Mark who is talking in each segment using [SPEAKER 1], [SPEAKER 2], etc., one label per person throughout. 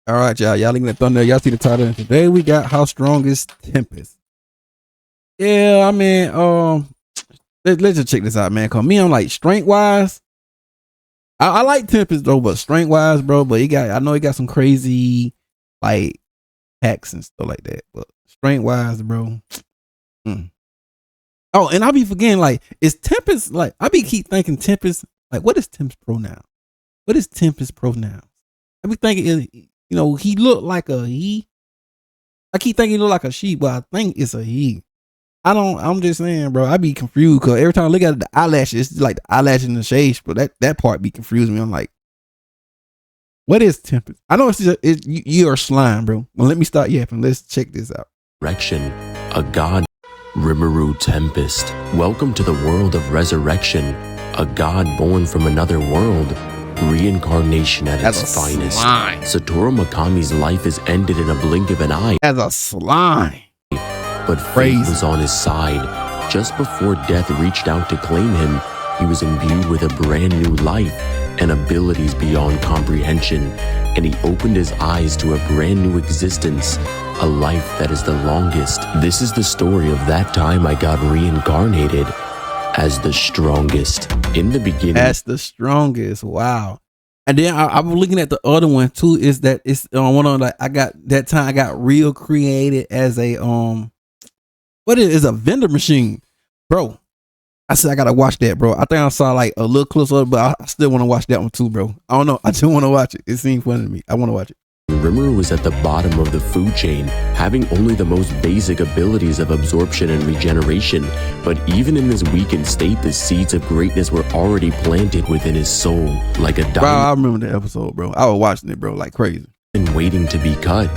[SPEAKER 1] All right, y'all. Y'all looking at thumbnail. Y'all see the title. And today we got How Strong is Tempest? Yeah, I mean, let's just check this out, man. Cause me, I'm like strength wise. I like Tempest though, but strength wise, bro. But I know he got some crazy like hacks and stuff like that. But strength wise, bro. Oh, and I be forgetting, like, is Tempest, like, keep thinking Tempest, like, what is Tempest pronoun? What is Tempest pronoun? I be thinking, he looked like a he. I keep thinking he look like a she, but I think it's a he. I'm just saying, bro, I be confused because every time I look at the eyelashes, it's like the eyelashes in the shades, but that part be confusing me. I'm like, what is Tempest? I know you're slime, bro. Well, let me start yapping. Let's check this out.
[SPEAKER 2] Resurrection, a god. Rimuru Tempest. Welcome to the world of resurrection, a god born from another world. Reincarnation at its finest.
[SPEAKER 1] Slime.
[SPEAKER 2] Satoru Mikami's life is ended in a blink of an eye.
[SPEAKER 1] As a slime.
[SPEAKER 2] But fate was on his side. Just before death reached out to claim him, he was imbued with a brand new life and abilities beyond comprehension, and he opened his eyes to a brand new existence, a life that is the longest. This is the story of that time I got reincarnated as the strongest. In the beginning,
[SPEAKER 1] as the strongest. Wow. And then I was looking at the other one too. Is that it's one on like I got real created as a what is a vendor machine, bro. I said I gotta watch that, bro. I think I saw like a little closer, but I still want to watch that one too, bro. I don't know. I just want to watch it. It seems funny to me. I want to watch it.
[SPEAKER 2] Rimuru was at the bottom of the food chain, having only the most basic abilities of absorption and regeneration. But even in this weakened state, the seeds of greatness were already planted within his soul, like a diamond.
[SPEAKER 1] Bro, I remember the episode, bro. I was watching it, bro, like crazy.
[SPEAKER 2] And waiting to be cut.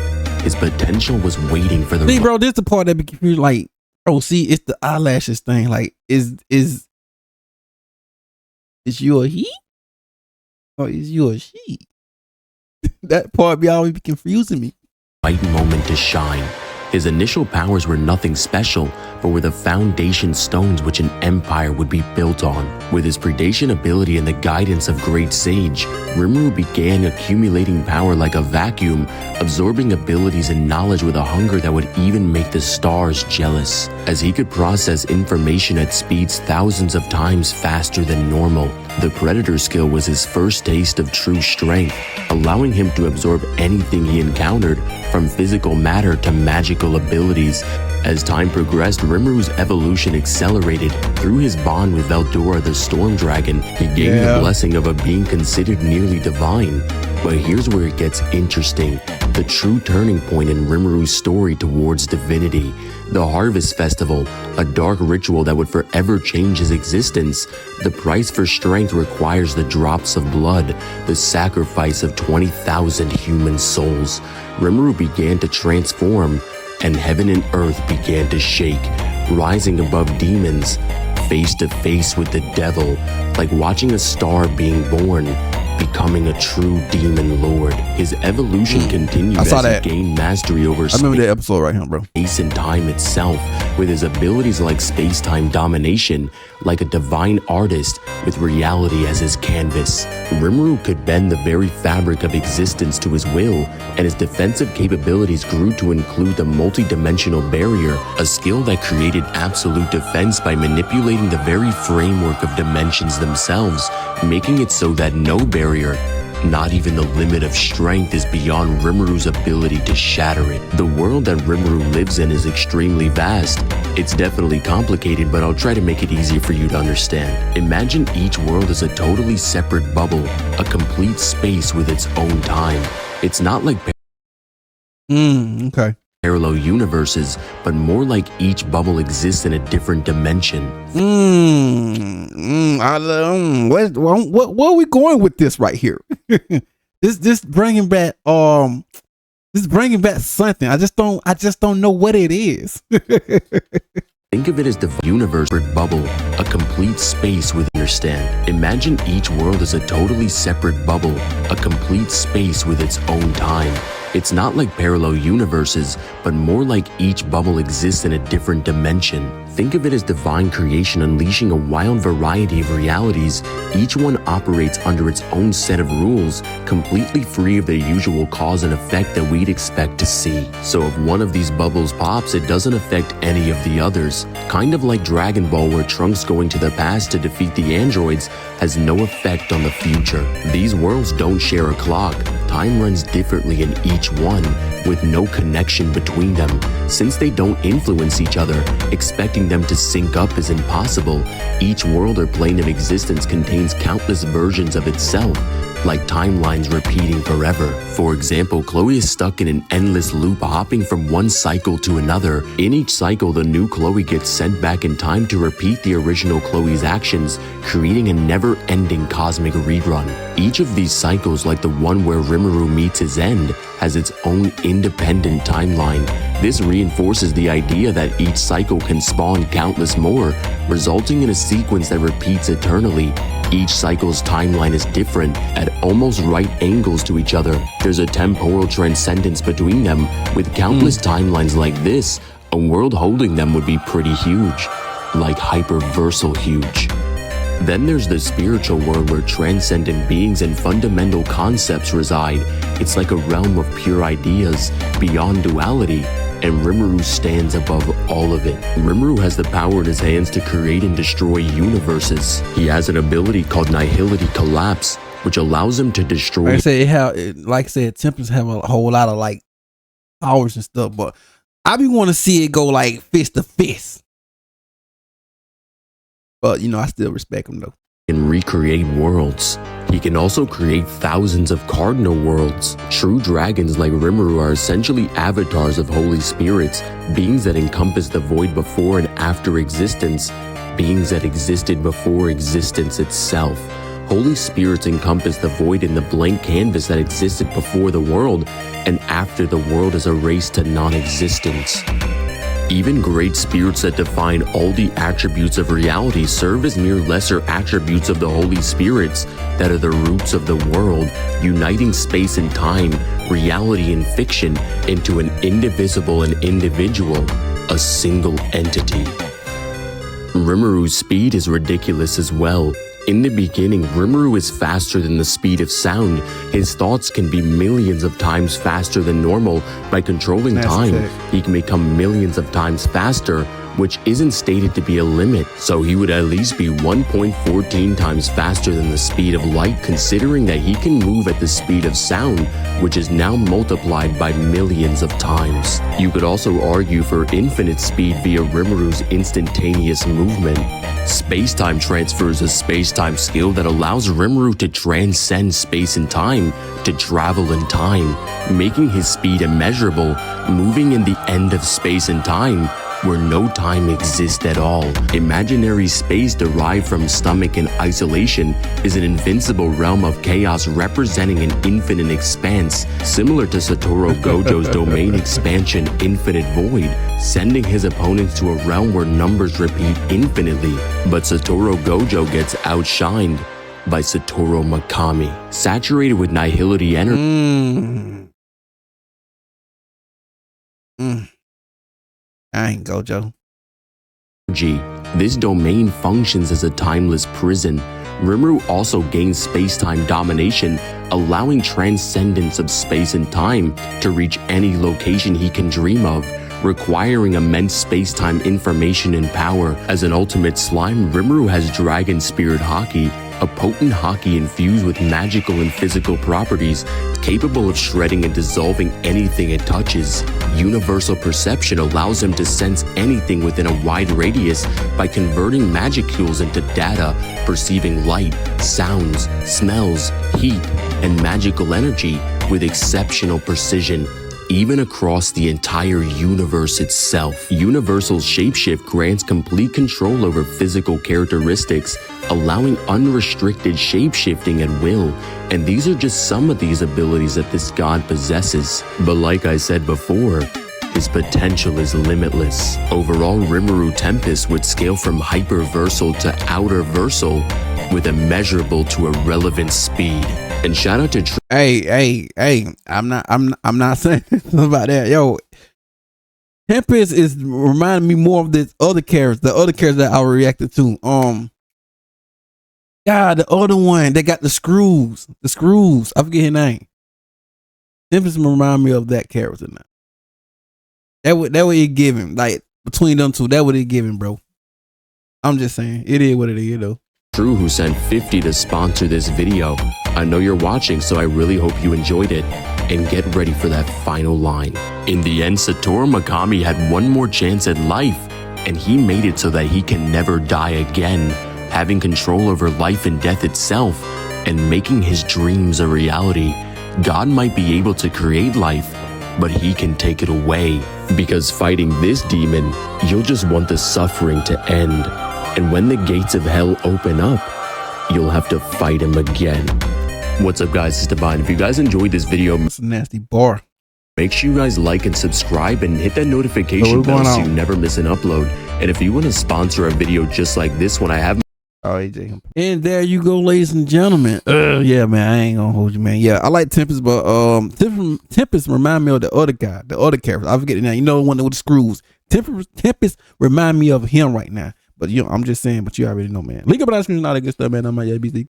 [SPEAKER 2] His potential was waiting for the.
[SPEAKER 1] See, bro, this is the part that be confused. Like, bro, see, it's the eyelashes thing. Like, is you a he? Or is you a she? That part be always confusing me.
[SPEAKER 2] Right moment to shine. His initial powers were nothing special, but were the foundation stones which an empire would be built on. With his predation ability and the guidance of great sage, Rimuru began accumulating power like a vacuum, absorbing abilities and knowledge with a hunger that would even make the stars jealous, as he could process information at speeds thousands of times faster than normal. The Predator skill was his first taste of true strength, allowing him to absorb anything he encountered, from physical matter to magical abilities. As time progressed, Rimuru's evolution accelerated. Through his bond with Veldora the Storm Dragon, he gained the blessing of a being considered nearly divine. But here's where it gets interesting. The true turning point in Rimuru's story towards divinity. The Harvest Festival, a dark ritual that would forever change his existence. The price for strength requires the drops of blood, the sacrifice of 20,000 human souls. Rimuru began to transform, and heaven and earth began to shake, rising above demons, face to face with the devil, like watching a star being born, becoming a true demon lord. His evolution continued as he gained mastery over
[SPEAKER 1] space. I remember that episode right here, bro.
[SPEAKER 2] Space and time itself, with his abilities like space-time domination, like a divine artist with reality as his canvas. Rimuru could bend the very fabric of existence to his will, and his defensive capabilities grew to include the multi-dimensional barrier, a skill that created absolute defense by manipulating the very framework of dimensions themselves, making it so that no barrier, not even the limit of strength, is beyond Rimuru's ability to shatter it. The world that Rimuru lives in is extremely vast. It's definitely complicated, but I'll try to make it easier for you to understand. Imagine each world as a totally separate bubble, a complete space with its own time. It's not like parallel universes, but more like each bubble exists in a different dimension.
[SPEAKER 1] What are we going with this right here? this bringing back something. I just don't know what it is.
[SPEAKER 2] Think of it as the universe bubble, a complete space with understand. Imagine each world as a totally separate bubble, a complete space with its own time. It's not like parallel universes, but more like each bubble exists in a different dimension. Think of it as divine creation unleashing a wild variety of realities. Each one operates under its own set of rules, completely free of the usual cause and effect that we'd expect to see. So if one of these bubbles pops, it doesn't affect any of the others. Kind of like Dragon Ball, where Trunks going to the past to defeat the androids has no effect on the future. These worlds don't share a clock. Time runs differently in each one, with no connection between them. Since they don't influence each other, expecting them to sync up is impossible. Each world or plane of existence contains countless versions of itself, like timelines repeating forever. For example, Chloe is stuck in an endless loop, hopping from one cycle to another. In each cycle, the new Chloe gets sent back in time to repeat the original Chloe's actions, creating a never-ending cosmic rerun. Each of these cycles, like the one where Rimuru meets his end, has its own independent timeline. This reinforces the idea that each cycle can spawn countless more, resulting in a sequence that repeats eternally. Each cycle's timeline is different, at almost right angles to each other. There's a temporal transcendence between them. With countless timelines like this, a world holding them would be pretty huge, like hyperversal huge. Then there's the spiritual world, where transcendent beings and fundamental concepts reside. It's like a realm of pure ideas, beyond duality, and Rimuru stands above all of it. Rimuru has the power in his hands to create and destroy universes. He has an ability called Nihility Collapse, which allows him to destroy...
[SPEAKER 1] Like I said, Tempest have a whole lot of like powers and stuff, but I be want to see it go like fist to fist. But you know, I still respect him though.
[SPEAKER 2] And recreate worlds. He can also create thousands of cardinal worlds. True dragons like Rimuru are essentially avatars of holy spirits, beings that encompass the void before and after existence, beings that existed before existence itself. Holy spirits encompass the void in the blank canvas that existed before the world and after the world is erased to non-existence. Even great spirits that define all the attributes of reality serve as mere lesser attributes of the Holy Spirits that are the roots of the world, uniting space and time, reality and fiction into an indivisible and individual, a single entity. Rimuru's speed is ridiculous as well. In the beginning, Rimuru is faster than the speed of sound. His thoughts can be millions of times faster than normal. By controlling time, he can become millions of times faster, which isn't stated to be a limit. So he would at least be 1.14 times faster than the speed of light, considering that he can move at the speed of sound, which is now multiplied by millions of times. You could also argue for infinite speed via Rimuru's instantaneous movement. Space-time transfer is a space-time skill that allows Rimuru to transcend space and time, to travel in time, making his speed immeasurable, moving in the end of space and time, where no time exists at all. Imaginary space derived from stomach and isolation is an invincible realm of chaos representing an infinite expanse, similar to Satoru Gojo's domain expansion Infinite Void, sending his opponents to a realm where numbers repeat infinitely. But Satoru Gojo gets outshined by Satoru Makami, saturated with nihility energy.
[SPEAKER 1] I ain't Gojo.
[SPEAKER 2] This domain functions as a timeless prison. Rimuru also gains space-time domination, allowing transcendence of space and time to reach any location he can dream of, requiring immense space-time information and power. As an ultimate slime, Rimuru has Dragon Spirit Haki, a potent haki infused with magical and physical properties, capable of shredding and dissolving anything it touches. Universal perception allows him to sense anything within a wide radius by converting magicules into data, perceiving light, sounds, smells, heat, and magical energy with exceptional precision, even across the entire universe itself. Universal's shapeshift grants complete control over physical characteristics, allowing unrestricted shapeshifting at will, and these are just some of these abilities that this god possesses. But like I said before, his potential is limitless. Overall, Rimuru Tempest would scale from hyperversal to outerversal with immeasurable to irrelevant speed. And shout out to
[SPEAKER 1] Hey, I'm not saying about that. Yo, Tempest is reminding me more of this other character, the other character that I reacted to. The other one that got the screws. I forget his name. Tempest remind me of that character now. That what it giving, like between them two, that what it giving, bro. I'm just saying, it is what it is, though.
[SPEAKER 2] Drew, who sent 50 to sponsor this video. I know you're watching, so I really hope you enjoyed it. And get ready for that final line. In the end, Satoru Mikami had one more chance at life, and he made it so that he can never die again, having control over life and death itself, and making his dreams a reality. God might be able to create life, but he can take it away. Because fighting this demon, you'll just want the suffering to end. And when the gates of hell open up, you'll have to fight him again. What's up, guys? It's Divine. If you guys enjoyed this video,
[SPEAKER 1] It's a nasty bar.
[SPEAKER 2] make sure you guys like and subscribe and hit that notification bell so you never miss an upload. And if you want to sponsor a video just like this one, I have...
[SPEAKER 1] Oh, AJ. And there you go, ladies and gentlemen. Yeah, man, I ain't gonna hold you, man. Yeah, I like Tempest, but Tempest remind me of the other guy, the other character. I forget it now. You know, the one with the screws. Tempest remind me of him right now. But I'm just saying. But you already know, man. Link up on the screen and all that good stuff, man. I'm my ABC.